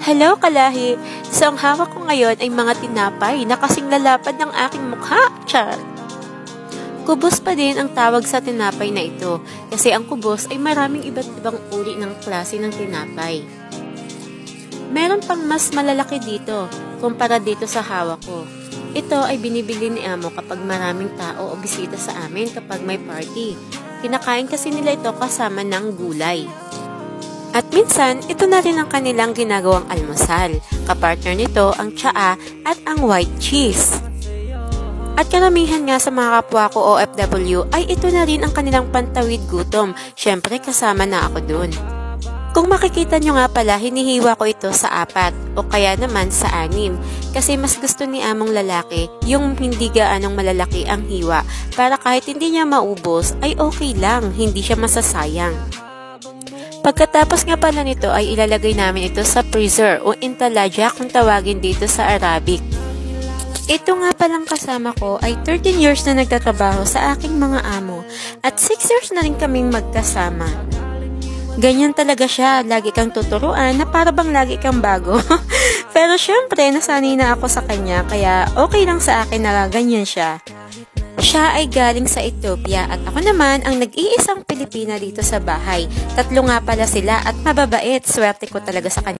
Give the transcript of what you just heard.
Hello, kalahi! So, ang hawak ko ngayon ay mga tinapay na kasing lalapad ng aking mukha. Char! Kubos pa din ang tawag sa tinapay na ito kasi ang kubos ay maraming iba't ibang uri ng klase ng tinapay. Meron pang mas malalaki dito kumpara dito sa hawak ko. Ito ay binibili ni Amo kapag maraming tao o bisita sa amin kapag may party. Kinakain kasi nila ito kasama ng gulay. At minsan, ito na rin ang kanilang ginagawang almusal. Kapartner nito ang tsaa at ang white cheese. At karamihan nga sa mga kapwa ko OFW ay ito na rin ang kanilang pantawid gutom. Syempre kasama na ako dun. Kung makikita nyo nga pala, hinihiwa ko ito sa 4 o kaya naman sa 6 kasi mas gusto ni Among lalaki yung hindi gaanong malalaki ang hiwa para kahit hindi niya maubos ay okay lang, hindi siya masasayang. Pagkatapos nga pala nito ay ilalagay namin ito sa freezer o intalaya kung tawagin dito sa Arabic. Ito nga palang kasama ko ay 13 years na nagtatrabaho sa aking mga amo at 6 years na rin kaming magkasama. Ganyan talaga siya, lagi kang tuturuan na para bang lagi kang bago. Pero syempre, nasanay na ako sa kanya kaya okay lang sa akin na ganyan siya. Siya ay galing sa Ethiopia at ako naman ang nag-iisang Pilipina dito sa bahay. 3 nga pala sila at mababait, swerte ko talaga sa kanya.